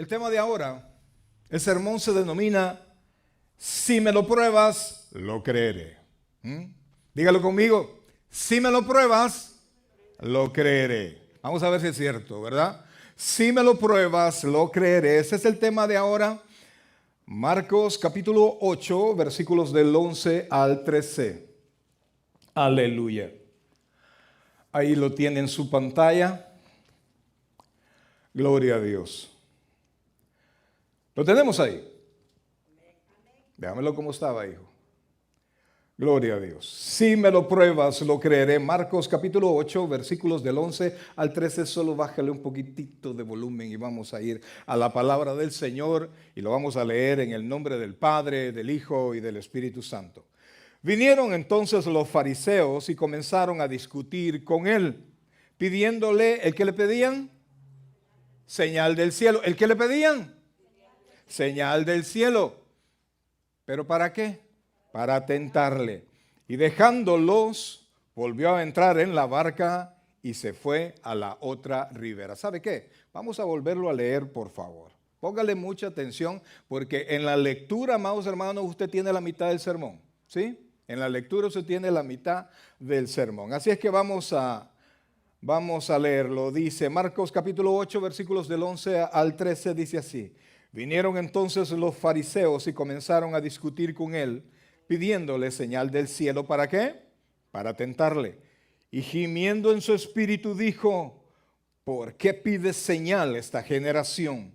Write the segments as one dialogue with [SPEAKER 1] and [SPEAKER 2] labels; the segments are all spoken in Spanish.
[SPEAKER 1] El tema de ahora, el sermón se denomina Si me lo pruebas, lo creeré. Dígalo conmigo, si me lo pruebas, lo creeré. Vamos a ver si es cierto, ¿verdad? Si me lo pruebas, lo creeré. Ese es el tema de ahora. Marcos capítulo 8, versículos del 11 al 13. Aleluya. Ahí lo tiene en su pantalla. Gloria a Dios. ¿Lo tenemos ahí? Déjamelo como estaba, hijo. Gloria a Dios. Si me lo pruebas, lo creeré. Marcos capítulo 8, versículos del 11 al 13. Solo bájale un poquitito de volumen y vamos a ir a la palabra del Señor y lo vamos a leer en el nombre del Padre, del Hijo y del Espíritu Santo. Vinieron entonces los fariseos y comenzaron a discutir con él, pidiéndole, ¿el que le pedían? Señal del cielo. ¿El que le pedían? Señal del cielo. ¿Pero para qué? Para tentarle. Y dejándolos, volvió a entrar en la barca y se fue a la otra ribera. ¿Sabe qué? Vamos a volverlo a leer, por favor. Póngale mucha atención, porque en la lectura, amados hermanos, usted tiene la mitad del sermón. ¿Sí? En la lectura usted tiene la mitad del sermón. Así es que vamos a leerlo. Dice Marcos capítulo 8, versículos del 11 al 13, dice así. Vinieron entonces los fariseos y comenzaron a discutir con él, pidiéndole señal del cielo. ¿Para qué? Para tentarle. Y gimiendo en su espíritu dijo, ¿por qué pides señal esta generación?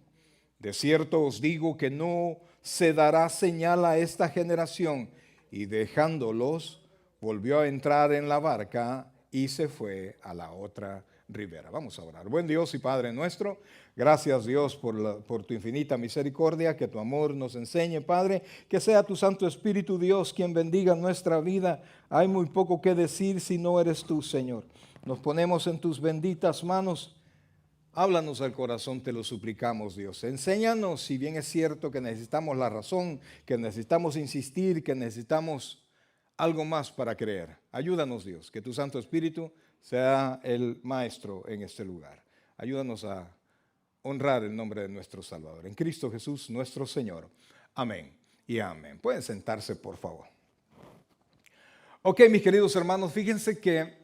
[SPEAKER 1] De cierto os digo que no se dará señal a esta generación. Y dejándolos, volvió a entrar en la barca y se fue a la otra ribera. Vamos a orar. Buen Dios y Padre nuestro, gracias Dios por tu infinita misericordia, que tu amor nos enseñe, Padre, que sea tu Santo Espíritu Dios quien bendiga nuestra vida. Hay muy poco que decir si no eres tú, Señor. Nos ponemos en tus benditas manos. Háblanos al corazón, te lo suplicamos, Dios. Enséñanos, si bien es cierto que necesitamos la razón, que necesitamos insistir, que necesitamos algo más para creer. Ayúdanos, Dios, que tu Santo Espíritu sea el maestro en este lugar. Ayúdanos a honrar el nombre de nuestro Salvador. En Cristo Jesús, nuestro Señor. Amén y amén. Pueden sentarse, por favor. Ok, mis queridos hermanos, fíjense que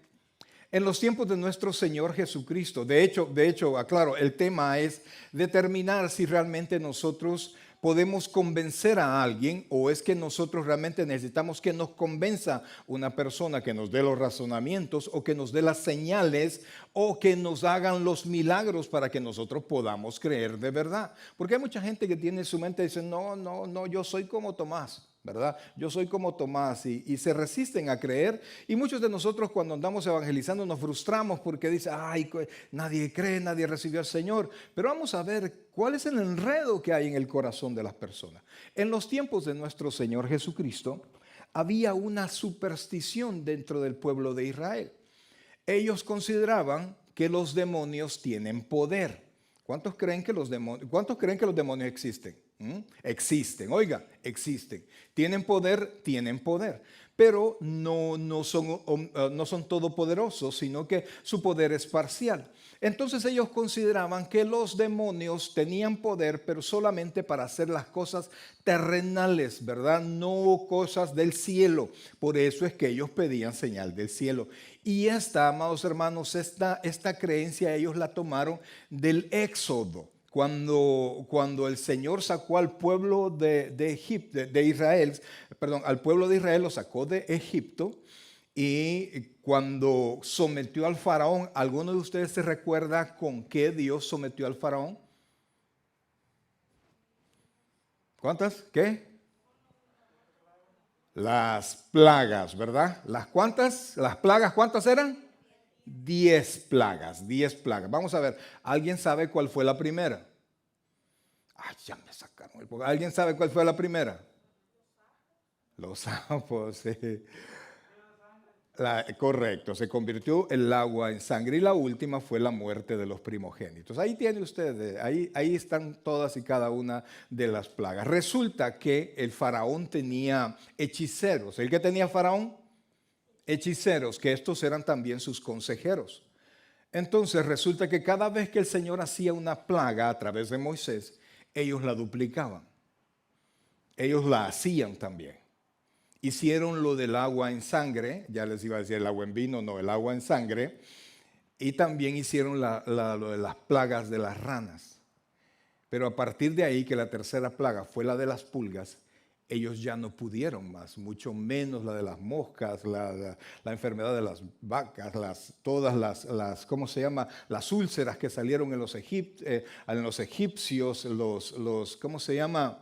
[SPEAKER 1] en los tiempos de nuestro Señor Jesucristo, de hecho, aclaro, el tema es determinar si realmente nosotros podemos convencer a alguien o es que nosotros realmente necesitamos que nos convenza una persona, que nos dé los razonamientos o que nos dé las señales o que nos hagan los milagros para que nosotros podamos creer de verdad. Porque hay mucha gente que tiene en su mente y dice, no, yo soy como Tomás. ¿Verdad? Yo soy como Tomás y se resisten a creer, y muchos de nosotros cuando andamos evangelizando nos frustramos porque dice, ay, nadie cree, nadie recibió al Señor. Pero vamos a ver cuál es el enredo que hay en el corazón de las personas. En los tiempos de nuestro Señor Jesucristo había una superstición dentro del pueblo de Israel. Ellos consideraban que los demonios tienen poder. ¿Cuántos creen que los demonios existen? Existen, oiga, existen. Tienen poder, pero no son todopoderosos, sino que su poder es parcial. Entonces ellos consideraban que los demonios tenían poder, pero solamente para hacer las cosas terrenales, ¿verdad? No cosas del cielo. Por eso es que ellos pedían señal del cielo. Y amados hermanos, esta creencia ellos la tomaron del Éxodo. Cuando el Señor sacó al pueblo al pueblo de Israel lo sacó de Egipto, y cuando sometió al faraón, ¿alguno de ustedes se recuerda con qué Dios sometió al faraón? ¿Cuántas? ¿Qué? Las plagas, ¿verdad? ¿Las cuántas? ¿Las plagas cuántas eran? 10 plagas. Vamos a ver, ¿alguien sabe cuál fue la primera? Ay, ya me sacaron el poco. ¿Alguien sabe cuál fue la primera? Los sapos, sí. Correcto, se convirtió el agua en sangre, y la última fue la muerte de los primogénitos. Ahí tiene usted, ahí están todas y cada una de las plagas. Resulta que el faraón tenía hechiceros. ¿El que tenía faraón? Hechiceros, que estos eran también sus consejeros. Entonces resulta que cada vez que el Señor hacía una plaga a través de Moisés, ellos la duplicaban. Ellos la hacían también. Hicieron lo del agua en sangre, ya les iba a decir el agua en vino, no, el agua en sangre. Y también hicieron lo de las plagas de las ranas. Pero a partir de ahí, que la tercera plaga fue la de las pulgas, ellos ya no pudieron más, mucho menos la de las moscas, la enfermedad de las vacas, todas las, ¿cómo se llama? Las úlceras que salieron en los egipcios, ¿cómo se llama?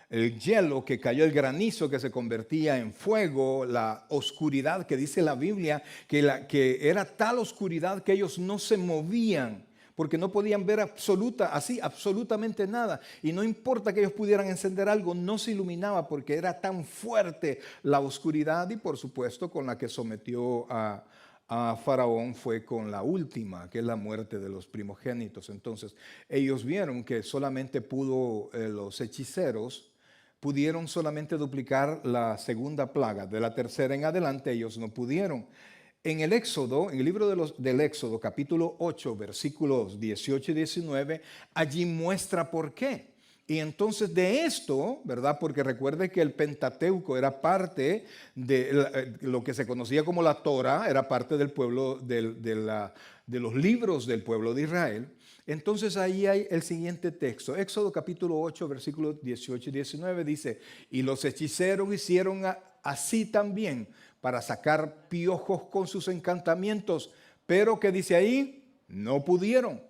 [SPEAKER 1] El hielo que cayó, el granizo que se convertía en fuego, la oscuridad que dice la Biblia, que era tal oscuridad que ellos no se movían, porque no podían ver absolutamente nada. Y no importa que ellos pudieran encender algo, no se iluminaba porque era tan fuerte la oscuridad. Y por supuesto con la que sometió a Faraón fue con la última, que es la muerte de los primogénitos. Entonces ellos vieron que solamente los hechiceros pudieron solamente duplicar la segunda plaga. De la tercera en adelante ellos no pudieron. En el Éxodo, en el libro del Éxodo, capítulo 8, versículos 18 y 19, allí muestra por qué. Y entonces de esto, ¿verdad? Porque recuerde que el Pentateuco era parte de lo que se conocía como la Torah, era parte del pueblo, de los libros del pueblo de Israel. Entonces ahí hay el siguiente texto, Éxodo capítulo 8, versículos 18 y 19, dice: y los hechiceros hicieron así también para sacar piojos con sus encantamientos, pero ¿qué dice ahí? No pudieron.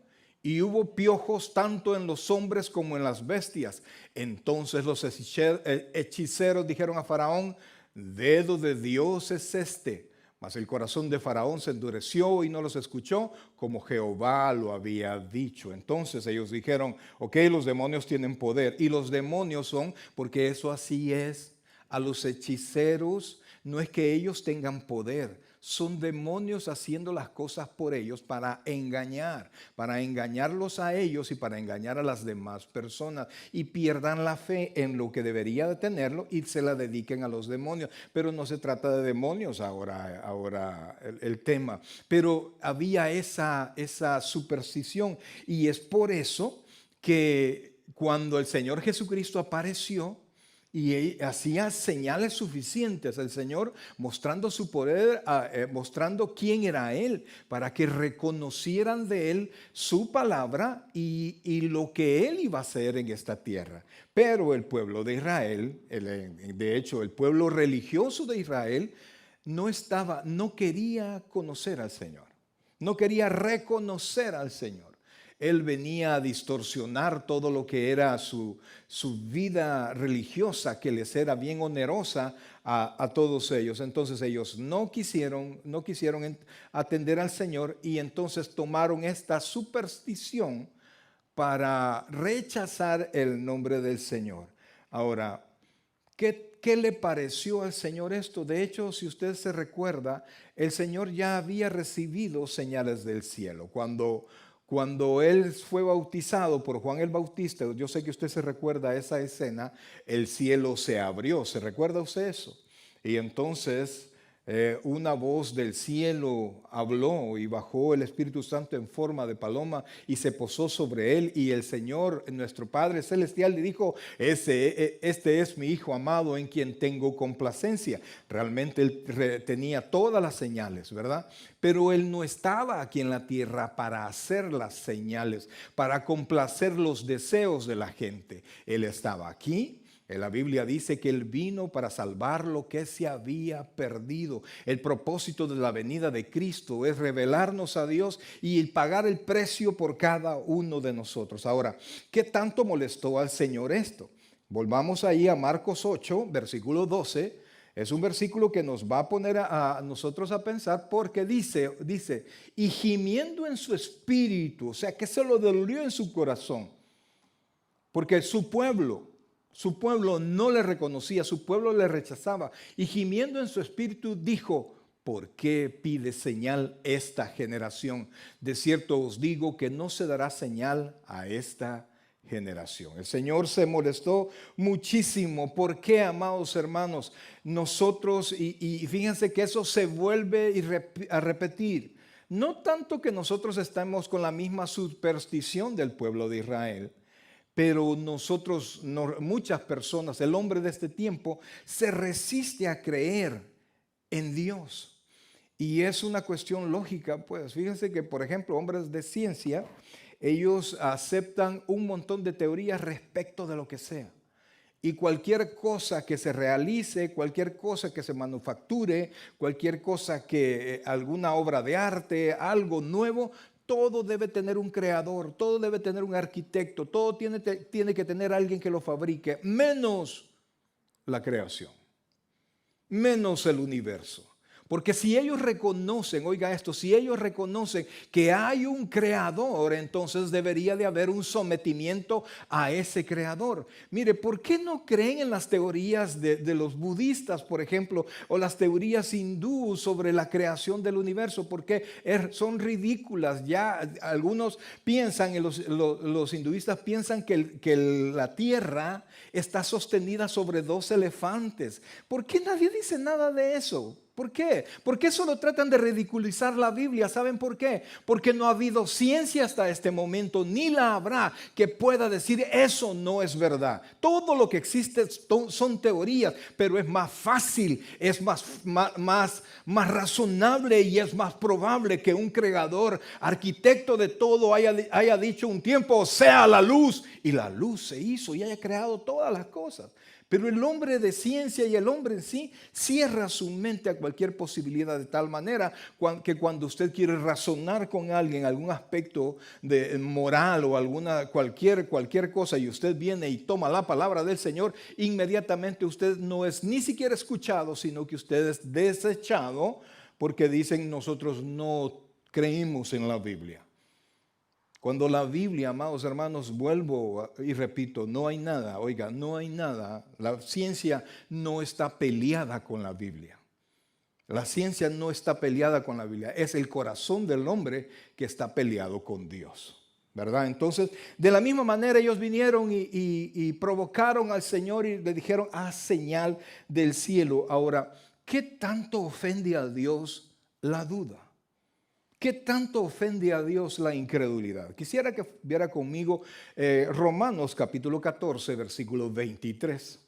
[SPEAKER 1] Y hubo piojos tanto en los hombres como en las bestias. Entonces los hechiceros dijeron a Faraón: dedo de Dios es este. Mas el corazón de Faraón se endureció y no los escuchó, como Jehová lo había dicho. Entonces ellos dijeron: ok, los demonios tienen poder. Y los demonios son, porque eso así es, a los hechiceros no es que ellos tengan poder, son demonios haciendo las cosas por ellos para engañarlos a ellos y para engañar a las demás personas, y pierdan la fe en lo que debería de tenerlo y se la dediquen a los demonios. Pero no se trata de demonios ahora el tema, pero había esa superstición, y es por eso que cuando el Señor Jesucristo apareció y hacía señales suficientes, el Señor mostrando su poder, mostrando quién era Él, para que reconocieran de Él su palabra y lo que Él iba a hacer en esta tierra. Pero el pueblo de Israel, de hecho el pueblo religioso de Israel, no quería conocer al Señor, no quería reconocer al Señor. Él venía a distorsionar todo lo que era su vida religiosa, que les era bien onerosa a todos ellos. Entonces ellos no quisieron atender al Señor, y entonces tomaron esta superstición para rechazar el nombre del Señor. Ahora, ¿qué le pareció al Señor esto? De hecho, si usted se recuerda, el Señor ya había recibido señales del cielo. Cuando él fue bautizado por Juan el Bautista, yo sé que usted se recuerda esa escena, el cielo se abrió. ¿Se recuerda usted eso? Y entonces una voz del cielo habló y bajó el Espíritu Santo en forma de paloma y se posó sobre él, y el Señor, nuestro Padre Celestial, le dijo: este es mi Hijo amado en quien tengo complacencia. Realmente él tenía todas las señales, ¿verdad? Pero él no estaba aquí en la tierra para hacer las señales, para complacer los deseos de la gente. Él estaba aquí. La Biblia dice que Él vino para salvar lo que se había perdido. El propósito de la venida de Cristo es revelarnos a Dios y pagar el precio por cada uno de nosotros. Ahora, ¿qué tanto molestó al Señor esto? Volvamos ahí a Marcos 8, versículo 12. Es un versículo que nos va a poner a nosotros a pensar, porque dice, y gimiendo en su espíritu, o sea, que se lo dolió en su corazón, porque su pueblo no le reconocía, su pueblo le rechazaba, y gimiendo en su espíritu dijo: ¿por qué pide señal esta generación? De cierto os digo que no se dará señal a esta generación. El Señor se molestó muchísimo. ¿Por qué, amados hermanos? Nosotros, y fíjense que eso se vuelve a repetir, no tanto que nosotros estamos con la misma superstición del pueblo de Israel, Pero nosotros, muchas personas, el hombre de este tiempo, se resiste a creer en Dios. Y es una cuestión lógica, pues fíjense que, por ejemplo, hombres de ciencia, ellos aceptan un montón de teorías respecto de lo que sea. Y cualquier cosa que se realice, cualquier cosa que se manufacture, cualquier cosa que, alguna obra de arte, algo nuevo, todo debe tener un creador, todo debe tener un arquitecto, todo tiene que tener alguien que lo fabrique, menos la creación, menos el universo. Porque si ellos reconocen, oiga esto, si ellos reconocen que hay un creador, entonces debería de haber un sometimiento a ese creador. Mire, ¿por qué no creen en las teorías de los budistas, por ejemplo, o las teorías hindúes sobre la creación del universo? Porque son ridículas. Ya algunos piensan, los hinduistas piensan que la tierra está sostenida sobre 2 elefantes. ¿Por qué nadie dice nada de eso? ¿Por qué? ¿Por qué solo tratan de ridiculizar la Biblia? ¿Saben por qué? Porque no ha habido ciencia hasta este momento, ni la habrá, que pueda decir eso no es verdad. Todo lo que existe son teorías, pero es más fácil, es más razonable y es más probable que un creador, arquitecto de todo, haya dicho un tiempo, sea la luz, y la luz se hizo y haya creado todas las cosas. Pero el hombre de ciencia y el hombre en sí cierra su mente a cualquier posibilidad de tal manera que cuando usted quiere razonar con alguien algún aspecto de moral o cualquier cosa, y usted viene y toma la palabra del Señor, inmediatamente usted no es ni siquiera escuchado, sino que usted es desechado, porque dicen nosotros no creímos en la Biblia. Cuando la Biblia, amados hermanos, vuelvo y repito, no hay nada, oiga, no hay nada. La ciencia no está peleada con la Biblia. La ciencia no está peleada con la Biblia. Es el corazón del hombre que está peleado con Dios, ¿verdad? Entonces, de la misma manera ellos vinieron y provocaron al Señor y le dijeron, haz señal del cielo. Ahora, ¿qué tanto ofende a Dios la duda? ¿Qué tanto ofende a Dios la incredulidad? Quisiera que viera conmigo Romanos capítulo 14, versículo 23.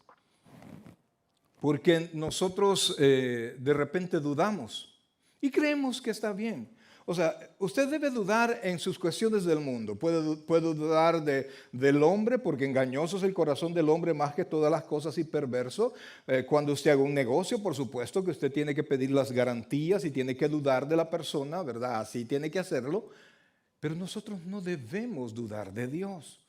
[SPEAKER 1] Porque nosotros de repente dudamos y creemos que está bien. O sea, usted debe dudar en sus cuestiones del mundo. Puede dudar del hombre, porque engañoso es el corazón del hombre más que todas las cosas y perverso. Cuando usted haga un negocio, por supuesto que usted tiene que pedir las garantías y tiene que dudar de la persona, ¿verdad? Así tiene que hacerlo. Pero nosotros no debemos dudar de Dios.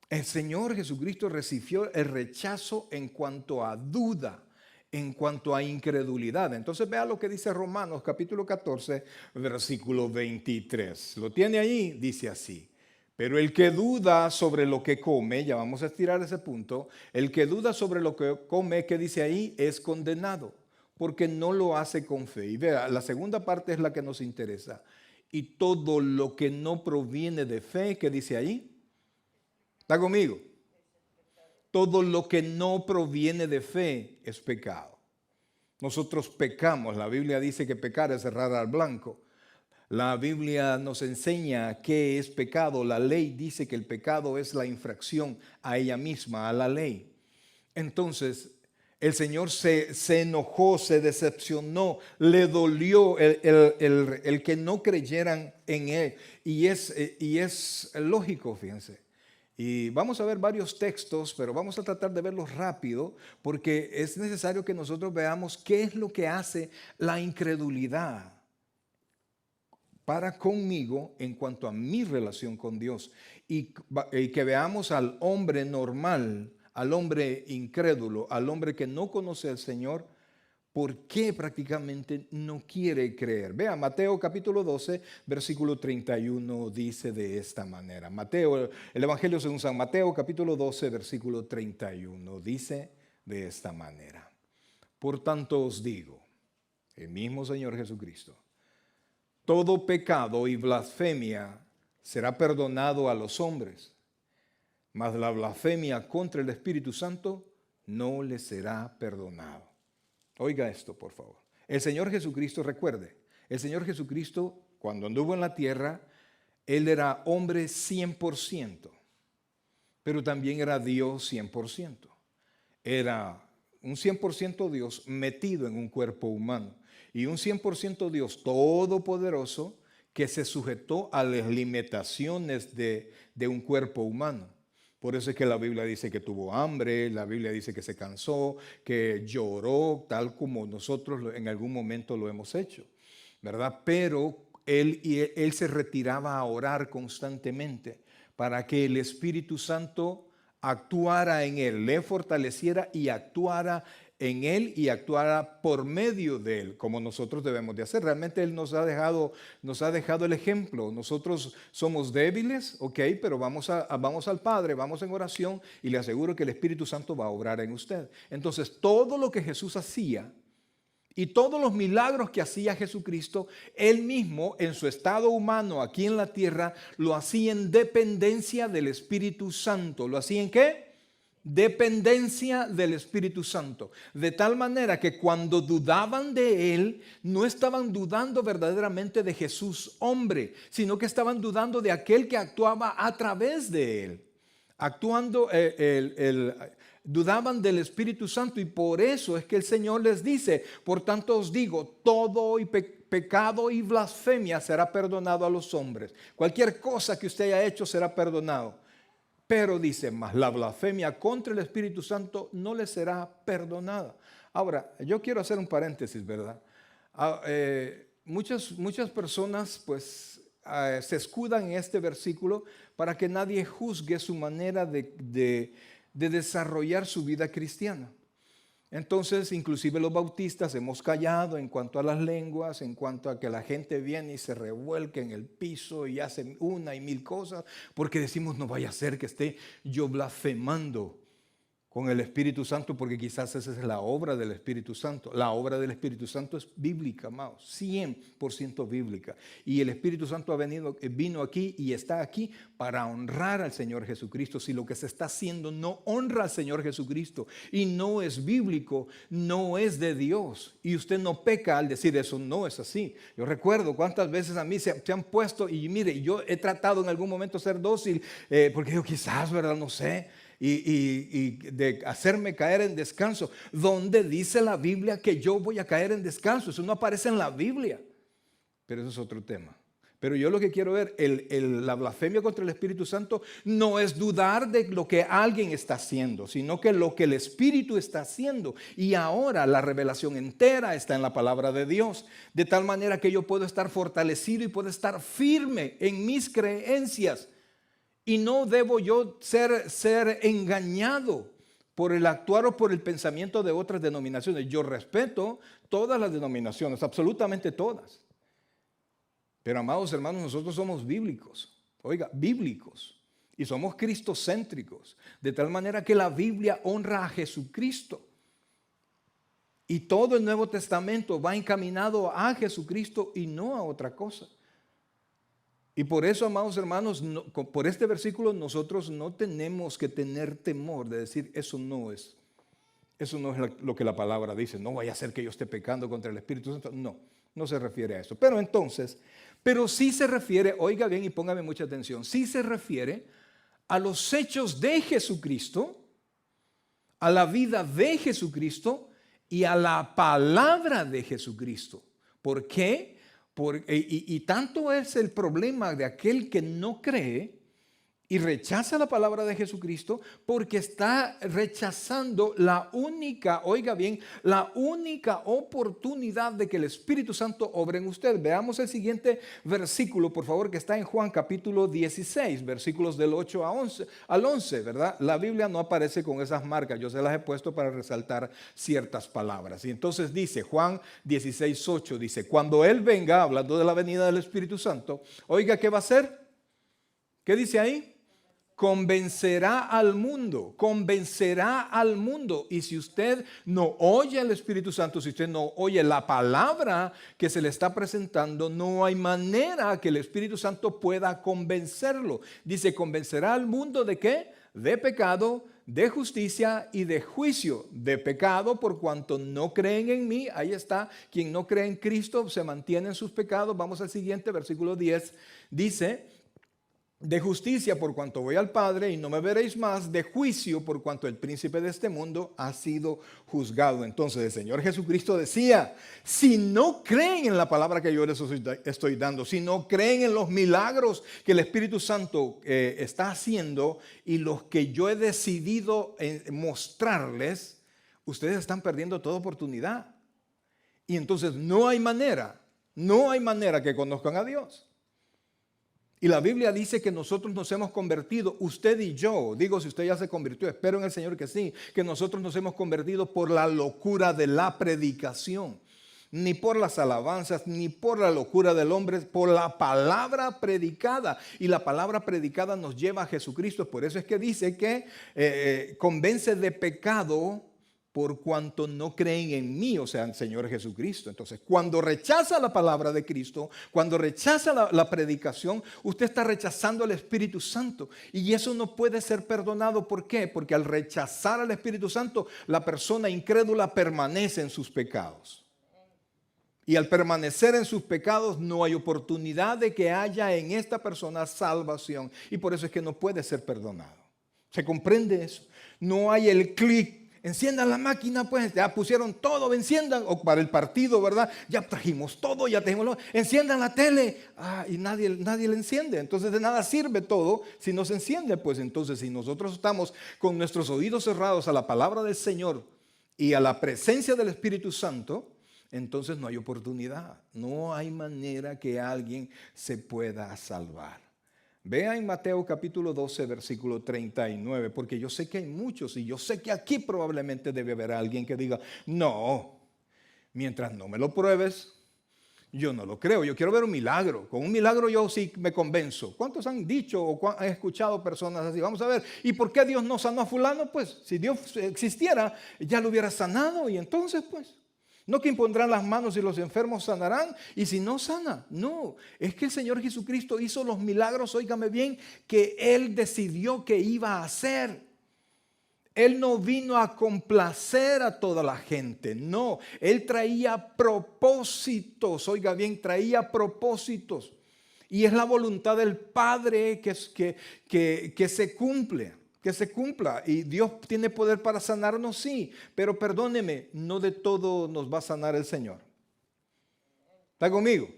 [SPEAKER 1] El Señor Jesucristo recibió el rechazo en cuanto a duda, en cuanto a incredulidad. Entonces vea lo que dice Romanos capítulo 14, versículo 23. ¿Lo tiene ahí? Dice así. Pero el que duda sobre lo que come, ya vamos a estirar ese punto, el que duda sobre lo que come, ¿qué dice ahí? Es condenado, porque no lo hace con fe. Y vea, la segunda parte es la que nos interesa. Y todo lo que no proviene de fe, ¿qué dice ahí? ¿Está conmigo? Todo lo que no proviene de fe es pecado. Nosotros pecamos. La Biblia dice que pecar es errar al blanco. La Biblia nos enseña qué es pecado. La ley dice que el pecado es la infracción a ella misma, a la ley. Entonces, el Señor se enojó, se decepcionó, le dolió el que no creyeran en Él. Y es lógico, fíjense. Y vamos a ver varios textos, pero vamos a tratar de verlos rápido, porque es necesario que nosotros veamos qué es lo que hace la incredulidad para conmigo en cuanto a mi relación con Dios. Y que veamos al hombre normal, al hombre incrédulo, al hombre que no conoce al Señor, ¿por qué prácticamente no quiere creer? Vea, Mateo capítulo 12, versículo 31 dice de esta manera. Mateo, el Evangelio según San Mateo capítulo 12, versículo 31 dice de esta manera. Por tanto os digo, el mismo Señor Jesucristo, todo pecado y blasfemia será perdonado a los hombres, mas la blasfemia contra el Espíritu Santo no le será perdonado. Oiga esto, por favor. El Señor Jesucristo, recuerde, el Señor Jesucristo, cuando anduvo en la tierra, Él era hombre 100%, pero también era Dios 100%. Era un 100% Dios metido en un cuerpo humano y un 100% Dios todopoderoso que se sujetó a las limitaciones de un cuerpo humano. Por eso es que la Biblia dice que tuvo hambre, la Biblia dice que se cansó, que lloró, tal como nosotros en algún momento lo hemos hecho, ¿verdad? Pero él se retiraba a orar constantemente para que el Espíritu Santo actuara en él, le fortaleciera y actuara en él y actuara por medio de él, como nosotros debemos de hacer. Realmente él nos ha dejado el ejemplo. Nosotros somos débiles, ok, pero vamos al Padre, vamos en oración y le aseguro que el Espíritu Santo va a obrar en usted. Entonces, todo lo que Jesús hacía y todos los milagros que hacía Jesucristo, él mismo en su estado humano aquí en la tierra, lo hacía en dependencia del Espíritu Santo. ¿Lo hacía en qué? Dependencia del Espíritu Santo. De tal manera que cuando dudaban de él, no estaban dudando verdaderamente de Jesús hombre, sino que estaban dudando de aquel que actuaba a través de él. Dudaban del Espíritu Santo, y por eso es que el Señor les dice: por tanto os digo, todo pecado y blasfemia será perdonado a los hombres. Cualquier cosa que usted haya hecho será perdonado. Pero dice, más la blasfemia contra el Espíritu Santo no le será perdonada. Ahora, yo quiero hacer un paréntesis, ¿verdad? Muchas personas pues se escudan en este versículo para que nadie juzgue su manera de desarrollar su vida cristiana. Entonces, inclusive los bautistas hemos callado en cuanto a las lenguas, en cuanto a que la gente viene y se revuelca en el piso y hace una y mil cosas, porque decimos, no vaya a ser que esté yo blasfemando con el Espíritu Santo, porque quizás esa es la obra del Espíritu Santo. La obra del Espíritu Santo es bíblica, amados, 100% bíblica. Y el Espíritu Santo vino aquí y está aquí para honrar al Señor Jesucristo. Si lo que se está haciendo no honra al Señor Jesucristo y no es bíblico, no es de Dios. Y usted no peca al decir eso, no es así. Yo recuerdo cuántas veces a mí se han puesto, y mire, yo he tratado en algún momento ser dócil, porque yo quizás, ¿verdad? No sé. Y de hacerme caer en descanso. ¿Dónde dice la Biblia que yo voy a caer en descanso? Eso no aparece en la Biblia. Pero eso es otro tema. Pero yo lo que quiero ver, la blasfemia contra el Espíritu Santo no es dudar de lo que alguien está haciendo, sino que lo que el Espíritu está haciendo. Y ahora la revelación entera está en la palabra de Dios, de tal manera que yo puedo estar fortalecido y puedo estar firme en mis creencias. Y no debo yo ser engañado por el actuar o por el pensamiento de otras denominaciones. Yo respeto todas las denominaciones, absolutamente todas. Pero, amados hermanos, nosotros somos bíblicos. Oiga, bíblicos. Y somos cristocéntricos. De tal manera que la Biblia honra a Jesucristo. Y todo el Nuevo Testamento va encaminado a Jesucristo y no a otra cosa. Y por eso, amados hermanos, por este versículo nosotros no tenemos que tener temor de decir eso no es lo que la palabra dice. No vaya a ser que yo esté pecando contra el Espíritu Santo. No se refiere a eso. Pero sí se refiere, oiga bien y póngame mucha atención, sí se refiere a los hechos de Jesucristo, a la vida de Jesucristo y a la palabra de Jesucristo. ¿Por qué? Y tanto es el problema de aquel que no cree y rechaza la palabra de Jesucristo, porque está rechazando la única oportunidad de que el Espíritu Santo obre en usted. Veamos el siguiente versículo, por favor, que está en Juan capítulo 16, versículos del 8 al 11, ¿verdad? La Biblia no aparece con esas marcas, yo se las he puesto para resaltar ciertas palabras. Y entonces dice, Juan 16, 8, dice, cuando Él venga, hablando de la venida del Espíritu Santo, oiga, ¿qué va a hacer? ¿Qué dice ahí? Convencerá al mundo. Y si usted no oye al Espíritu Santo, si usted no oye la palabra que se le está presentando, no hay manera que el Espíritu Santo pueda convencerlo. Dice, convencerá al mundo ¿de qué? De pecado, de justicia y de juicio. De pecado por cuanto no creen en mí. Ahí está, quien no cree en Cristo se mantiene en sus pecados. Vamos al siguiente, versículo 10. Dice, de justicia por cuanto voy al Padre y no me veréis más, de juicio por cuanto el príncipe de este mundo ha sido juzgado. Entonces el Señor Jesucristo decía, si no creen en la palabra que yo les estoy dando, si no creen en los milagros que el Espíritu Santo está haciendo y los que yo he decidido mostrarles, ustedes están perdiendo toda oportunidad. Y entonces no hay manera que conozcan a Dios. Y la Biblia dice que nosotros nos hemos convertido, usted y yo, digo si usted ya se convirtió, espero en el Señor que sí, que nosotros nos hemos convertido por la locura de la predicación, ni por las alabanzas, ni por la locura del hombre, por la palabra predicada. Y la palabra predicada nos lleva a Jesucristo, por eso es que dice que convence de pecado por cuanto no creen en mí, o sea, en el Señor Jesucristo. Entonces, cuando rechaza la palabra de Cristo, cuando rechaza la predicación, usted está rechazando al Espíritu Santo. Y eso no puede ser perdonado. ¿Por qué? Porque al rechazar al Espíritu Santo, la persona incrédula permanece en sus pecados. Y al permanecer en sus pecados, no hay oportunidad de que haya en esta persona salvación. Y por eso es que no puede ser perdonado. ¿Se comprende eso? No hay el clic. Enciendan la máquina, pues, ya pusieron todo, enciendan, o para el partido, ¿verdad? Ya trajimos todo, ya tenemos, enciendan la tele, y nadie le enciende. Entonces de nada sirve todo si no se enciende. Pues entonces si nosotros estamos con nuestros oídos cerrados a la palabra del Señor y a la presencia del Espíritu Santo, entonces no hay oportunidad, no hay manera que alguien se pueda salvar. Vea en Mateo capítulo 12, versículo 39, porque yo sé que hay muchos y yo sé que aquí probablemente debe haber alguien que diga, no, mientras no me lo pruebes, yo no lo creo. Yo quiero ver un milagro. Con un milagro yo sí me convenzo. ¿Cuántos han dicho o han escuchado personas así? Vamos a ver, ¿y por qué Dios no sanó a fulano? Pues si Dios existiera, ya lo hubiera sanado y entonces pues... No que impondrán las manos y los enfermos sanarán, y si no sana, no. Es que el Señor Jesucristo hizo los milagros, óigame bien, que Él decidió que iba a hacer. Él no vino a complacer a toda la gente, no. Él traía propósitos, oiga bien, traía propósitos. Y es la voluntad del Padre que se cumple. Que se cumpla. Y Dios tiene poder para sanarnos, sí, pero perdóneme, no de todo nos va a sanar el Señor. ¿Está conmigo?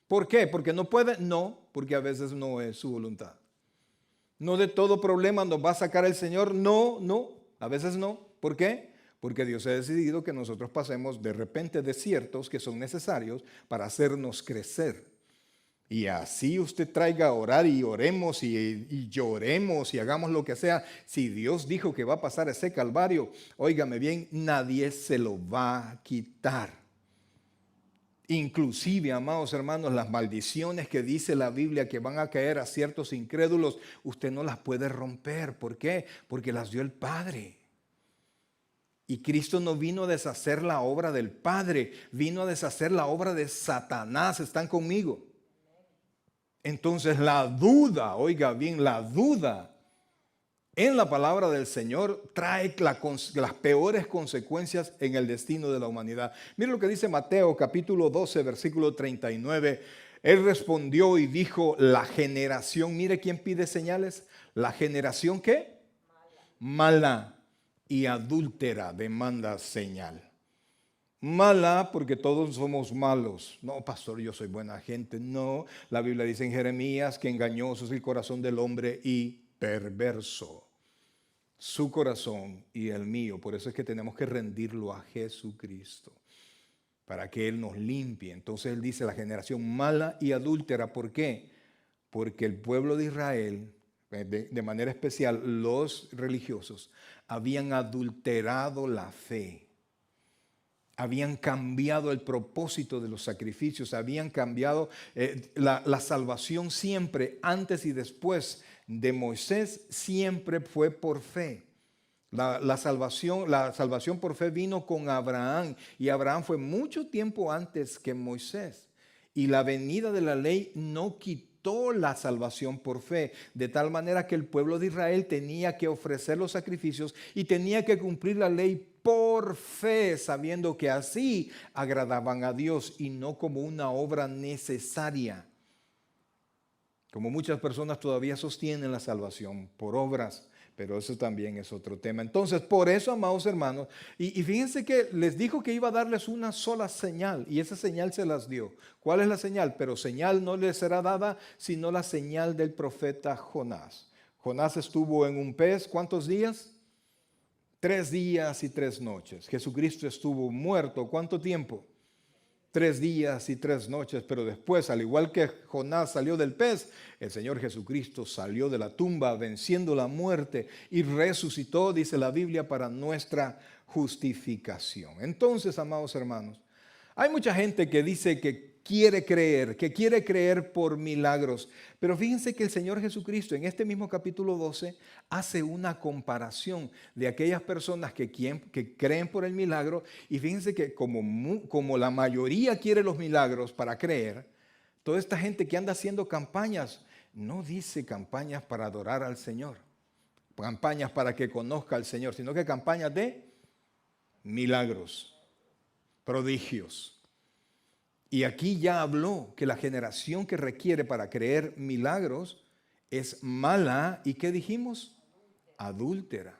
[SPEAKER 1] ¿Por qué? ¿Porque no puede? No, porque a veces no es su voluntad. No de todo problema nos va a sacar el Señor, no, a veces no. ¿Por qué? Porque Dios ha decidido que nosotros pasemos de repente desiertos que son necesarios para hacernos crecer. Y así usted traiga a orar y oremos y lloremos y hagamos lo que sea. Si Dios dijo que va a pasar ese calvario, óigame bien, nadie se lo va a quitar. Inclusive, amados hermanos, las maldiciones que dice la Biblia que van a caer a ciertos incrédulos, usted no las puede romper. ¿Por qué? Porque las dio el Padre. Y Cristo no vino a deshacer la obra del Padre, vino a deshacer la obra de Satanás. ¿Están conmigo? Entonces la duda, oiga bien, la duda en la palabra del Señor trae las peores consecuencias en el destino de la humanidad. Mire lo que dice Mateo capítulo 12, versículo 39. Él respondió y dijo, la generación, mire quién pide señales, la generación ¿qué? Mala y adúltera demanda señal. Mala porque todos somos malos. No, pastor, yo soy buena gente. No, la Biblia dice en Jeremías que engañoso es el corazón del hombre y perverso. Su corazón y el mío. Por eso es que tenemos que rendirlo a Jesucristo para que Él nos limpie. Entonces Él dice la generación mala y adúltera. ¿Por qué? Porque el pueblo de Israel, de manera especial los religiosos, habían adulterado la fe. Habían cambiado el propósito de los sacrificios, habían cambiado la salvación siempre, antes y después de Moisés, siempre fue por fe. La salvación por fe vino con Abraham, y Abraham fue mucho tiempo antes que Moisés. Y la venida de la ley no quitó la salvación por fe, de tal manera que el pueblo de Israel tenía que ofrecer los sacrificios y tenía que cumplir la ley por fe, sabiendo que así agradaban a Dios y no como una obra necesaria. Como muchas personas todavía sostienen la salvación por obras, pero eso también es otro tema. Entonces, por eso, amados hermanos, y fíjense que les dijo que iba a darles una sola señal, y esa señal se las dio. ¿Cuál es la señal? Pero señal no les será dada, sino la señal del profeta Jonás. Jonás estuvo en un pez, ¿cuántos días? 3 días y 3 noches. Jesucristo estuvo muerto, ¿cuánto tiempo? 3 días y 3 noches, pero después, al igual que Jonás salió del pez, el Señor Jesucristo salió de la tumba venciendo la muerte y resucitó, dice la Biblia, para nuestra justificación. Entonces, amados hermanos, hay mucha gente que dice que quiere creer por milagros, pero fíjense que el Señor Jesucristo en este mismo capítulo 12 hace una comparación de aquellas personas que creen por el milagro, y fíjense que como la mayoría quiere los milagros para creer, toda esta gente que anda haciendo campañas, no dice campañas para adorar al Señor, campañas para que conozca al Señor, sino que campañas de milagros, prodigios. Y aquí ya habló que la generación que requiere para creer milagros es mala. ¿Y qué dijimos? Adúltera.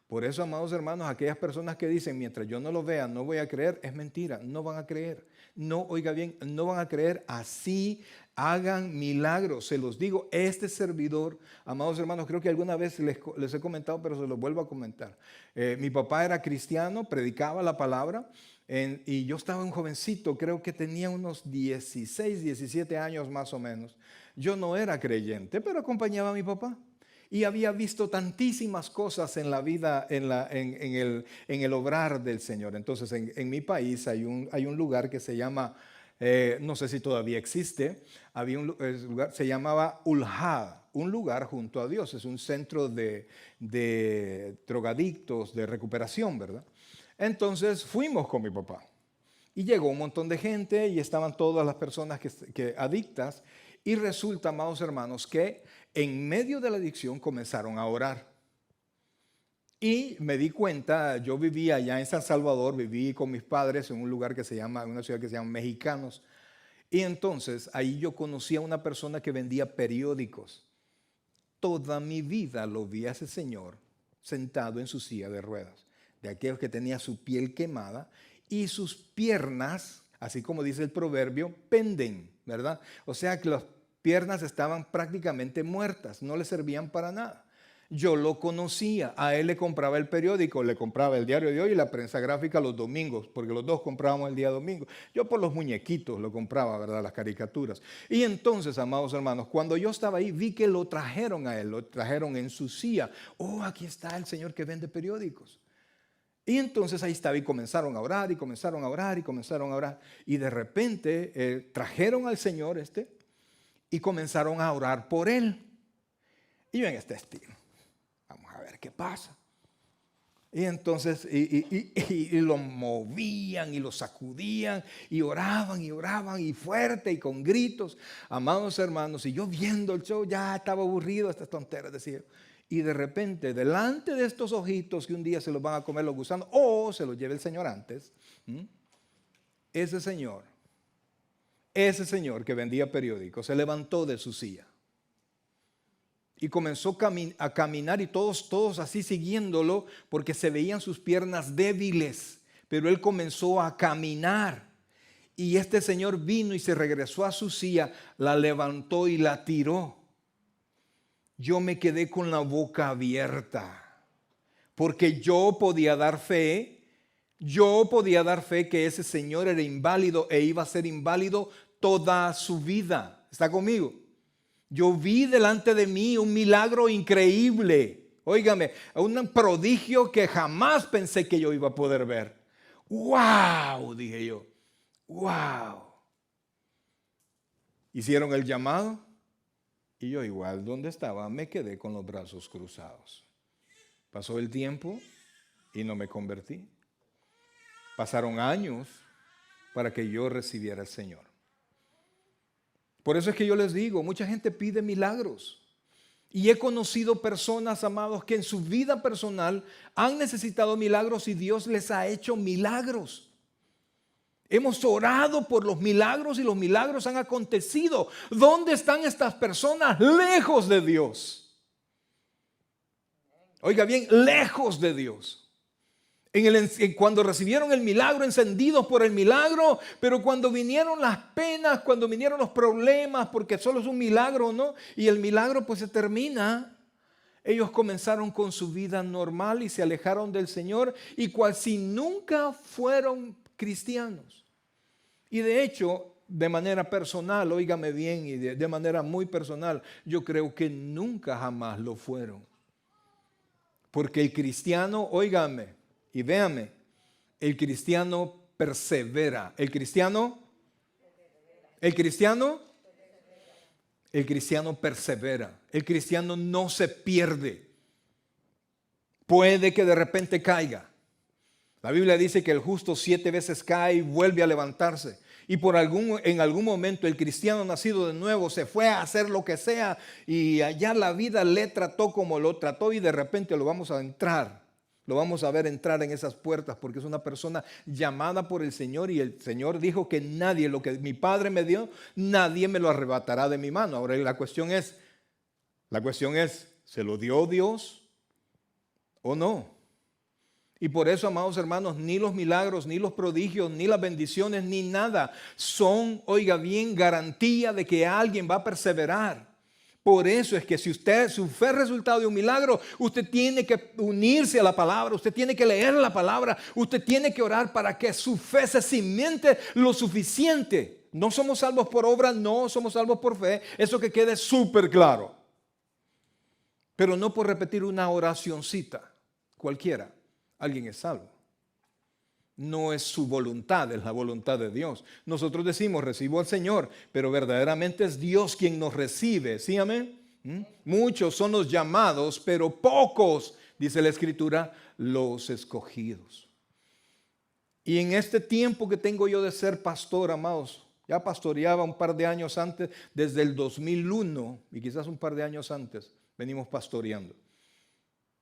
[SPEAKER 1] Por eso, amados hermanos, aquellas personas que dicen, mientras yo no lo vea, no voy a creer, es mentira, no van a creer. No, oiga bien, no van a creer, así hagan milagros. Se los digo, este servidor, amados hermanos, creo que alguna vez les he comentado, pero se los vuelvo a comentar. Mi papá era cristiano, predicaba la palabra. Y yo estaba un jovencito, creo que tenía unos 16, 17 años más o menos. Yo no era creyente, pero acompañaba a mi papá. Y había visto tantísimas cosas en la vida, en el obrar del Señor. Entonces, en mi país hay un lugar que se llama, no sé si todavía existe, había un lugar, se llamaba Uljad, un lugar junto a Dios. Es un centro de drogadictos, de recuperación, ¿verdad? Entonces fuimos con mi papá y llegó un montón de gente y estaban todas las personas que adictas, y resulta, amados hermanos, que en medio de la adicción comenzaron a orar. Y me di cuenta, yo vivía allá en San Salvador, viví con mis padres en un lugar que se llama, en una ciudad que se llama Mexicanos, y entonces ahí yo conocí a una persona que vendía periódicos. Toda mi vida lo vi a ese señor sentado en su silla de ruedas, de aquellos que tenía su piel quemada y sus piernas, así como dice el proverbio, penden, ¿verdad? O sea que las piernas estaban prácticamente muertas, no le servían para nada. Yo lo conocía, a él le compraba el periódico, le compraba el Diario de Hoy y la Prensa Gráfica los domingos, porque los dos comprábamos el día domingo. Yo por los muñequitos lo compraba, ¿verdad? Las caricaturas. Y entonces, amados hermanos, cuando yo estaba ahí, vi que lo trajeron a él, lo trajeron en su silla. Oh, aquí está el señor que vende periódicos. Y entonces ahí estaba y comenzaron a orar y comenzaron a orar y comenzaron a orar. Y de repente trajeron al señor y comenzaron a orar por él. Y yo en este estilo, vamos a ver qué pasa. Y entonces y lo movían y lo sacudían y oraban y fuerte y con gritos, amados hermanos. Y yo viendo el show ya estaba aburrido, estas tonteras decía. Y de repente, delante de estos ojitos que un día se los van a comer los gusanos, o se los lleve el Señor antes, ese señor que vendía periódicos, se levantó de su silla y comenzó a caminar, y todos así siguiéndolo, porque se veían sus piernas débiles, pero él comenzó a caminar. Y este señor vino y se regresó a su silla, la levantó y la tiró. Yo me quedé con la boca abierta, porque yo podía dar fe que ese señor era inválido e iba a ser inválido toda su vida. ¿Está conmigo? Yo vi delante de mí un milagro increíble, óigame, un prodigio que jamás pensé que yo iba a poder ver. ¡Wow! Dije yo, ¡wow! Hicieron el llamado. Y yo igual, donde estaba, me quedé con los brazos cruzados. Pasó el tiempo y no me convertí. Pasaron años para que yo recibiera al Señor. Por eso es que yo les digo, mucha gente pide milagros. Y he conocido personas, amados, que en su vida personal han necesitado milagros y Dios les ha hecho milagros. Hemos orado por los milagros y los milagros han acontecido. ¿Dónde están estas personas? Lejos de Dios. Oiga bien, lejos de Dios. Cuando recibieron el milagro, encendidos por el milagro, pero cuando vinieron las penas, cuando vinieron los problemas, porque solo es un milagro, ¿no? Y el milagro pues se termina. Ellos comenzaron con su vida normal y se alejaron del Señor y cual si nunca fueron cristianos. Y de hecho, de manera personal, óigame bien, y de manera muy personal, yo creo que nunca jamás lo fueron. Porque el cristiano, óigame, y véame, el cristiano persevera. El cristiano persevera. El cristiano no se pierde. Puede que de repente caiga. La Biblia dice que el justo 7 veces cae y vuelve a levantarse. Y en algún momento el cristiano nacido de nuevo se fue a hacer lo que sea y allá la vida le trató como lo trató y de repente lo vamos a ver entrar en esas puertas porque es una persona llamada por el Señor y el Señor dijo que nadie, lo que mi Padre me dio, nadie me lo arrebatará de mi mano. Ahora la cuestión es, ¿se lo dio Dios o no? Y por eso, amados hermanos, ni los milagros, ni los prodigios, ni las bendiciones, ni nada son, oiga bien, garantía de que alguien va a perseverar. Por eso es que si su fe es resultado de un milagro, usted tiene que unirse a la palabra, usted tiene que leer la palabra, usted tiene que orar para que su fe se cimente lo suficiente. No somos salvos por obra, no somos salvos por fe, eso que quede súper claro. Pero no por repetir una oracioncita cualquiera, alguien es salvo. No es su voluntad, es la voluntad de Dios. Nosotros decimos, recibo al Señor, pero verdaderamente es Dios quien nos recibe. ¿Sí, amén? Muchos son los llamados, pero pocos, dice la Escritura, los escogidos. Y en este tiempo que tengo yo de ser pastor, amados, ya pastoreaba un par de años antes, desde el 2001, y quizás un par de años antes, venimos pastoreando.